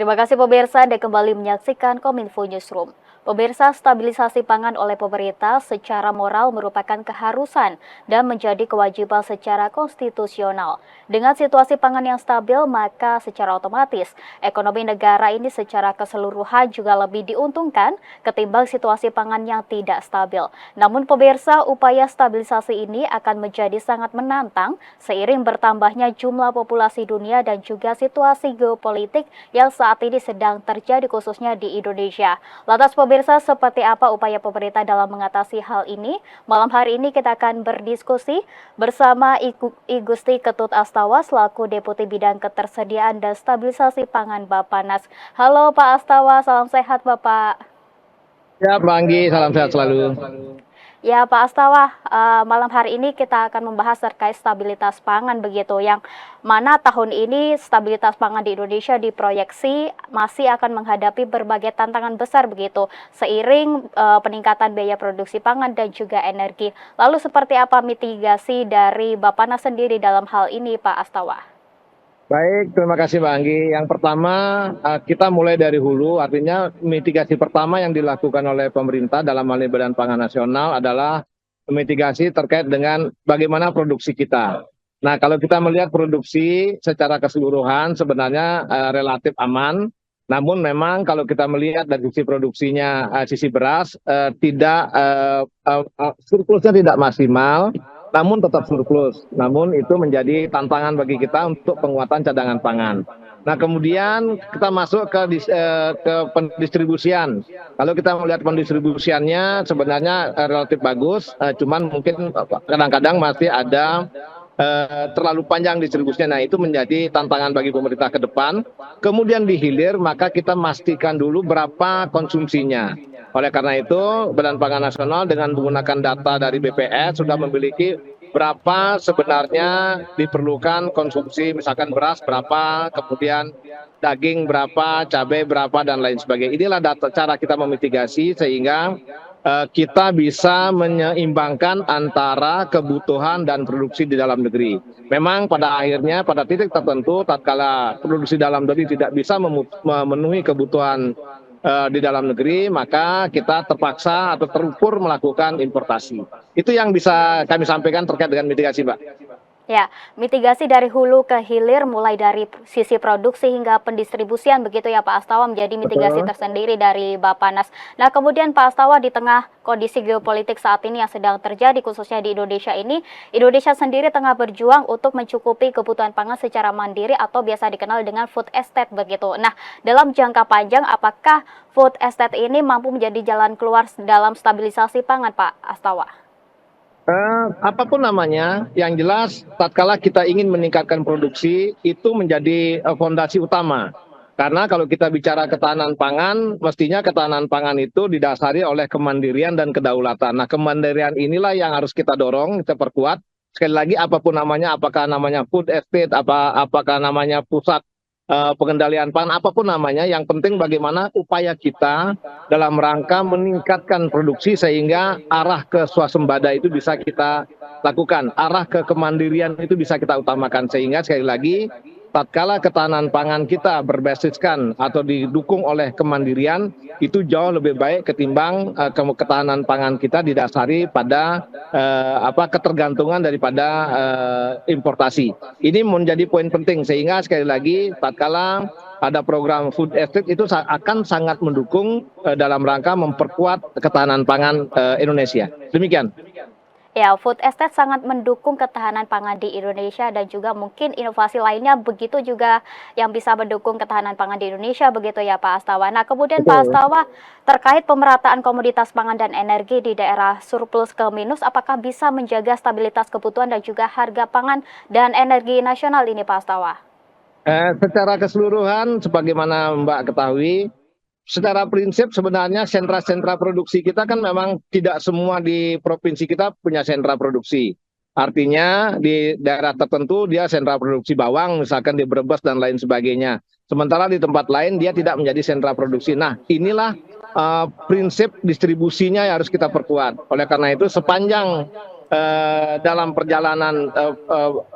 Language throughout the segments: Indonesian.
Terima kasih pemirsa Anda kembali menyaksikan Kominfo Newsroom. Pemirsa, stabilisasi pangan oleh pemerintah secara moral merupakan keharusan dan menjadi kewajiban secara konstitusional. Dengan situasi pangan yang stabil, maka secara otomatis ekonomi negara ini secara keseluruhan juga lebih diuntungkan ketimbang situasi pangan yang tidak stabil. Namun pemirsa, upaya stabilisasi ini akan menjadi sangat menantang seiring bertambahnya jumlah populasi dunia dan juga situasi geopolitik yang saat ini sedang terjadi khususnya di Indonesia. Lantas pemirsa, seperti apa upaya pemerintah dalam mengatasi hal ini? Malam hari ini kita akan berdiskusi bersama I Gusti Ketut Astawa selaku Deputi Bidang Ketersediaan dan Stabilisasi Pangan Bappenas. Halo Pak Astawa, salam sehat Bapak. Ya, Pak Anggi, salam sehat selalu. Ya Pak Astawa, malam hari ini kita akan membahas terkait stabilitas pangan begitu, yang mana tahun ini stabilitas pangan di Indonesia diproyeksi masih akan menghadapi berbagai tantangan besar begitu, seiring peningkatan biaya produksi pangan dan juga energi. Lalu seperti apa mitigasi dari Bappenas sendiri dalam hal ini Pak Astawa? Baik, terima kasih Pak Anggi. Yang pertama, kita mulai dari hulu, artinya mitigasi pertama yang dilakukan oleh pemerintah dalam hal ini Badan Pangan Nasional adalah mitigasi terkait dengan bagaimana produksi kita. Nah, kalau kita melihat produksi secara keseluruhan sebenarnya relatif aman, namun memang kalau kita melihat dari sisi produksinya, sisi beras, surplusnya tidak maksimal, namun tetap surplus. Namun itu menjadi tantangan bagi kita untuk penguatan cadangan pangan. Nah, kemudian kita masuk ke pendistribusian. Kalau kita melihat pendistribusiannya sebenarnya relatif bagus, cuman mungkin kadang-kadang masih ada terlalu panjang distribusinya. Nah, itu menjadi tantangan bagi pemerintah ke depan. Kemudian di hilir, maka kita pastikan dulu berapa konsumsinya. Oleh karena itu, Badan Pangan Nasional dengan menggunakan data dari BPS sudah memiliki berapa sebenarnya diperlukan konsumsi, misalkan beras berapa, kemudian daging berapa, cabai berapa, dan lain sebagainya. Inilah data cara kita memitigasi sehingga kita bisa menyeimbangkan antara kebutuhan dan produksi di dalam negeri. Memang pada akhirnya, pada titik tertentu, tatkala produksi dalam negeri tidak bisa memenuhi kebutuhan di dalam negeri, maka kita terpaksa atau terukur melakukan importasi. Itu yang bisa kami sampaikan terkait dengan mitigasi, Mbak. Ya, mitigasi dari hulu ke hilir mulai dari sisi produksi hingga pendistribusian begitu ya Pak Astawa, menjadi mitigasi tersendiri dari Bappenas. Nah, kemudian Pak Astawa, di tengah kondisi geopolitik saat ini yang sedang terjadi khususnya di Indonesia ini, Indonesia sendiri tengah berjuang untuk mencukupi kebutuhan pangan secara mandiri atau biasa dikenal dengan food estate begitu. Nah, dalam jangka panjang apakah food estate ini mampu menjadi jalan keluar dalam stabilisasi pangan Pak Astawa? Apapun namanya, yang jelas tatkala kita ingin meningkatkan produksi itu menjadi fondasi utama. Karena kalau kita bicara ketahanan pangan, mestinya ketahanan pangan itu didasari oleh kemandirian dan kedaulatan. Nah, kemandirian inilah yang harus kita dorong, kita perkuat. Sekali lagi, apapun namanya, apakah namanya food estate, apakah namanya pusat pengendalian pangan, apapun namanya, yang penting bagaimana upaya kita dalam rangka meningkatkan produksi sehingga arah ke swasembada itu bisa kita lakukan, arah ke kemandirian itu bisa kita utamakan, sehingga sekali lagi tatkala ketahanan pangan kita berbasiskan atau didukung oleh kemandirian, itu jauh lebih baik ketimbang ketahanan pangan kita didasari pada ketergantungan daripada importasi. Ini menjadi poin penting, sehingga sekali lagi tatkala ada program food estate itu akan sangat mendukung dalam rangka memperkuat ketahanan pangan Indonesia. Demikian. Ya, food estate sangat mendukung ketahanan pangan di Indonesia dan juga mungkin inovasi lainnya begitu juga yang bisa mendukung ketahanan pangan di Indonesia begitu ya Pak Astawa. Nah, kemudian Pak Astawa, terkait pemerataan komoditas pangan dan energi di daerah surplus ke minus, apakah bisa menjaga stabilitas kebutuhan dan juga harga pangan dan energi nasional ini Pak Astawa? Secara keseluruhan, sebagaimana Mbak ketahui, secara prinsip sebenarnya sentra-sentra produksi kita kan memang tidak semua di provinsi kita punya sentra produksi. Artinya di daerah tertentu dia sentra produksi bawang, misalkan di Brebes dan lain sebagainya. Sementara di tempat lain dia tidak menjadi sentra produksi. Nah, inilah prinsip distribusinya yang harus kita perkuat. Oleh karena itu sepanjang dalam perjalanan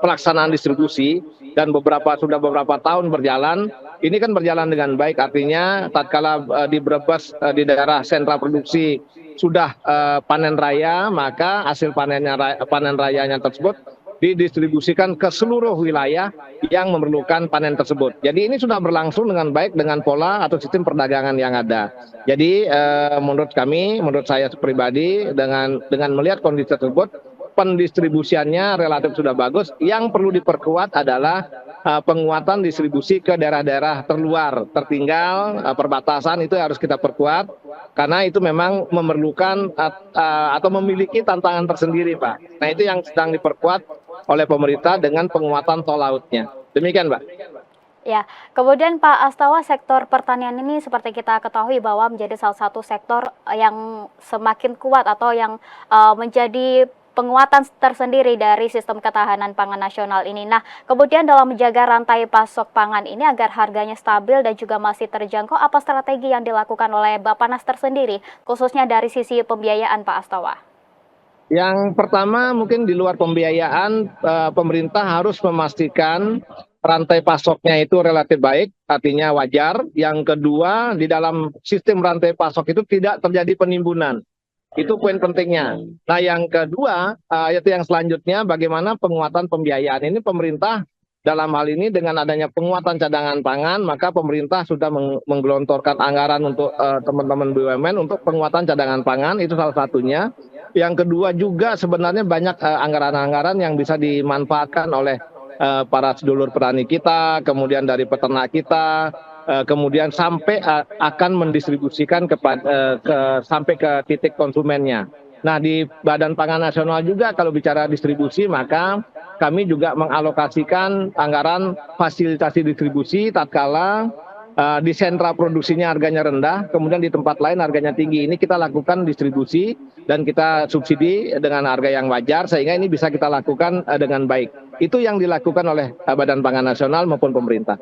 pelaksanaan distribusi dan sudah beberapa tahun berjalan, ini kan berjalan dengan baik, artinya tatkala di Brebes di daerah sentra produksi sudah panen raya, maka hasil panen rayanya tersebut didistribusikan ke seluruh wilayah yang memerlukan panen tersebut. Jadi ini sudah berlangsung dengan baik dengan pola atau sistem perdagangan yang ada. Jadi menurut kami, menurut saya pribadi, dengan melihat kondisi tersebut, pendistribusiannya relatif sudah bagus. Yang perlu diperkuat adalah penguatan distribusi ke daerah-daerah terluar, tertinggal, perbatasan itu harus kita perkuat karena itu memang memerlukan atau memiliki tantangan tersendiri, Pak. Nah, itu yang sedang diperkuat oleh pemerintah dengan penguatan tol lautnya. Demikian, Pak. Ya, kemudian Pak Astawa, sektor pertanian ini seperti kita ketahui bahwa menjadi salah satu sektor yang semakin kuat atau yang menjadi penguatan tersendiri dari sistem ketahanan pangan nasional ini. Nah, kemudian dalam menjaga rantai pasok pangan ini agar harganya stabil dan juga masih terjangkau, apa strategi yang dilakukan oleh Bappenas tersendiri, khususnya dari sisi pembiayaan, Pak Astawa? Yang pertama mungkin di luar pembiayaan, pemerintah harus memastikan rantai pasoknya itu relatif baik, artinya wajar. Yang kedua, di dalam sistem rantai pasok itu tidak terjadi penimbunan. Itu poin pentingnya. Nah, yang kedua, itu yang selanjutnya, bagaimana penguatan pembiayaan ini pemerintah dalam hal ini dengan adanya penguatan cadangan pangan, maka pemerintah sudah menggelontorkan anggaran untuk teman-teman BUMN untuk penguatan cadangan pangan, itu salah satunya. Yang kedua juga sebenarnya banyak anggaran-anggaran yang bisa dimanfaatkan oleh para sedulur petani kita, kemudian dari peternak kita, kemudian sampai akan mendistribusikan sampai ke titik konsumennya. Nah, di Badan Pangan Nasional juga kalau bicara distribusi, maka kami juga mengalokasikan anggaran fasilitasi distribusi tatkala di sentra produksinya harganya rendah, kemudian di tempat lain harganya tinggi. Ini kita lakukan distribusi dan kita subsidi dengan harga yang wajar sehingga ini bisa kita lakukan dengan baik. Itu yang dilakukan oleh Badan Pangan Nasional maupun pemerintah.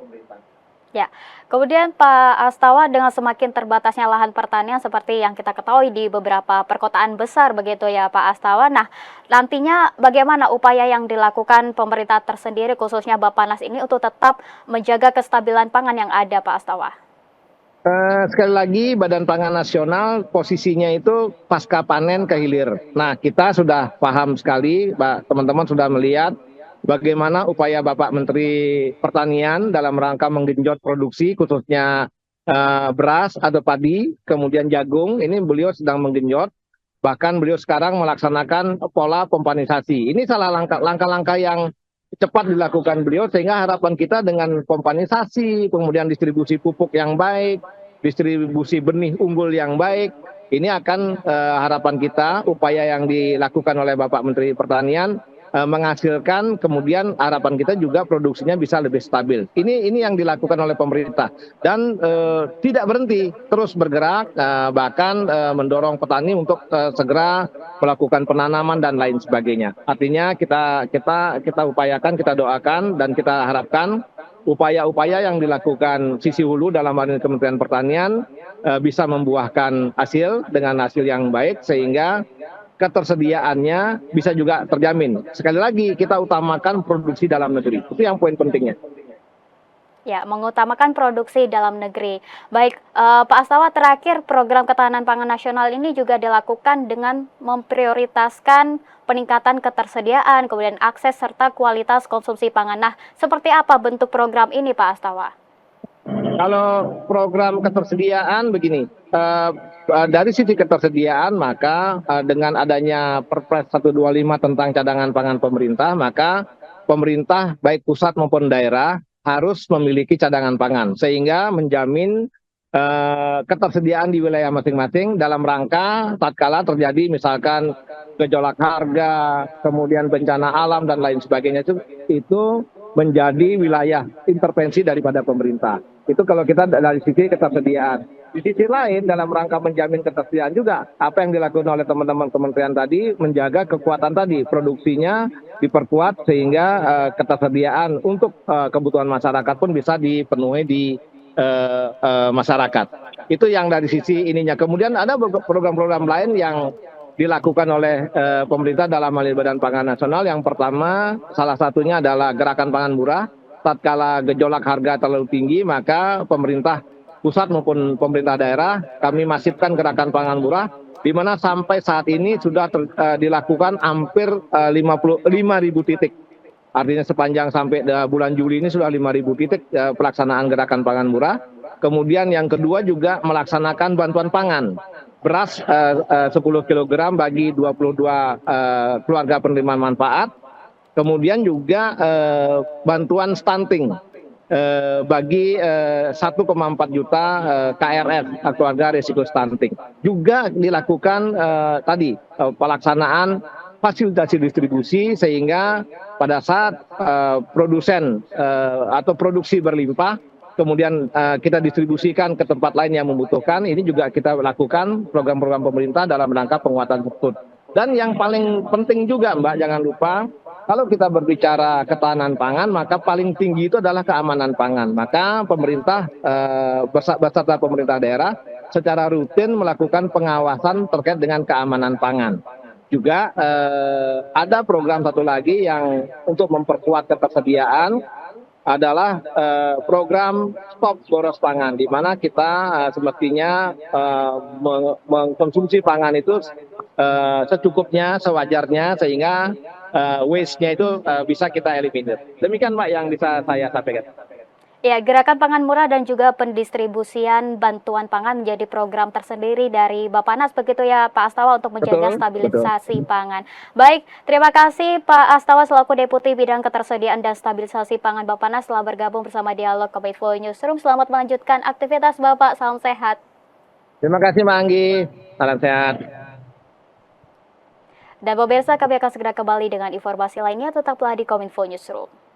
Ya, kemudian Pak Astawa, dengan semakin terbatasnya lahan pertanian seperti yang kita ketahui di beberapa perkotaan besar begitu ya Pak Astawa. Nah, nantinya bagaimana upaya yang dilakukan pemerintah tersendiri khususnya Bappenas ini untuk tetap menjaga kestabilan pangan yang ada, Pak Astawa? Sekali lagi Badan Pangan Nasional posisinya itu pasca panen ke hilir. Nah, kita sudah paham sekali, teman-teman sudah melihat bagaimana upaya Bapak Menteri Pertanian dalam rangka menggenjot produksi khususnya beras atau padi, kemudian jagung, ini beliau sedang menggenjot. Bahkan beliau sekarang melaksanakan pola pompanisasi. Ini salah langkah-langkah yang cepat dilakukan beliau sehingga harapan kita dengan pompanisasi, kemudian distribusi pupuk yang baik, distribusi benih unggul yang baik, ini akan harapan kita upaya yang dilakukan oleh Bapak Menteri Pertanian menghasilkan, kemudian harapan kita juga produksinya bisa lebih stabil. Ini yang dilakukan oleh pemerintah dan tidak berhenti, terus bergerak, bahkan mendorong petani untuk segera melakukan penanaman dan lain sebagainya. Artinya kita upayakan, kita doakan dan kita harapkan upaya-upaya yang dilakukan sisi hulu dalam hal ini Kementerian Pertanian bisa membuahkan hasil dengan hasil yang baik sehingga ketersediaannya bisa juga terjamin. Sekali lagi kita utamakan produksi dalam negeri. Itu yang poin pentingnya. Ya, mengutamakan produksi dalam negeri. Baik, Pak Astawa, terakhir program ketahanan pangan nasional ini juga dilakukan dengan memprioritaskan peningkatan ketersediaan, kemudian akses serta kualitas konsumsi pangan. Nah, seperti apa bentuk program ini, Pak Astawa? Kalau program ketersediaan begini, dari sisi ketersediaan maka dengan adanya Perpres 125 tentang cadangan pangan pemerintah, maka pemerintah baik pusat maupun daerah harus memiliki cadangan pangan sehingga menjamin ketersediaan di wilayah masing-masing dalam rangka tatkala terjadi misalkan gejolak harga, kemudian bencana alam dan lain sebagainya itu menjadi wilayah intervensi daripada pemerintah. Itu kalau kita dari sisi ketersediaan. Di sisi lain dalam rangka menjamin ketersediaan juga apa yang dilakukan oleh teman-teman kementerian tadi menjaga kekuatan tadi produksinya diperkuat sehingga ketersediaan untuk kebutuhan masyarakat pun bisa dipenuhi di masyarakat. Itu yang dari sisi ininya. Kemudian ada program-program lain yang dilakukan oleh pemerintah dalam hal ini Badan Pangan Nasional. Yang pertama salah satunya adalah Gerakan Pangan Murah. tatkala gejolak harga terlalu tinggi, maka pemerintah pusat maupun pemerintah daerah kami masifkan gerakan pangan murah, di mana sampai saat ini sudah dilakukan hampir 55.000 titik. Artinya sepanjang sampai bulan Juli ini sudah 5.000 titik pelaksanaan gerakan pangan murah. Kemudian yang kedua juga melaksanakan bantuan pangan. Beras 10 kg bagi 22 keluarga penerima manfaat. Kemudian juga bantuan stunting bagi 1,4 juta KRS keluarga risiko stunting. Juga dilakukan tadi pelaksanaan fasilitasi distribusi sehingga pada saat produsen atau produksi berlimpah kemudian kita distribusikan ke tempat lain yang membutuhkan, ini juga kita lakukan program-program pemerintah dalam rangka penguatan struktur. Dan yang paling penting juga Mbak, jangan lupa kalau kita berbicara ketahanan pangan, maka paling tinggi itu adalah keamanan pangan. Maka pemerintah beserta pemerintah daerah secara rutin melakukan pengawasan terkait dengan keamanan pangan. Juga ada program satu lagi yang untuk memperkuat ketersediaan adalah program stop boros pangan, di mana kita semestinya mengkonsumsi pangan itu secukupnya, sewajarnya, sehingga waste-nya itu bisa kita eliminir. Demikian Mbak yang bisa saya sampaikan. Ya, gerakan pangan murah dan juga pendistribusian bantuan pangan menjadi program tersendiri dari Bappenas, begitu ya Pak Astawa, untuk menjaga stabilisasi pangan. Baik, terima kasih Pak Astawa selaku Deputi Bidang Ketersediaan dan Stabilisasi Pangan Bappenas telah bergabung bersama Dialog Kominfo Newsroom. Selamat melanjutkan aktivitas Bapak, salam sehat. Terima kasih Mbak Anggi, salam sehat. Dan pemirsa, kami akan segera kembali dengan informasi lainnya, tetaplah di Kominfo Newsroom.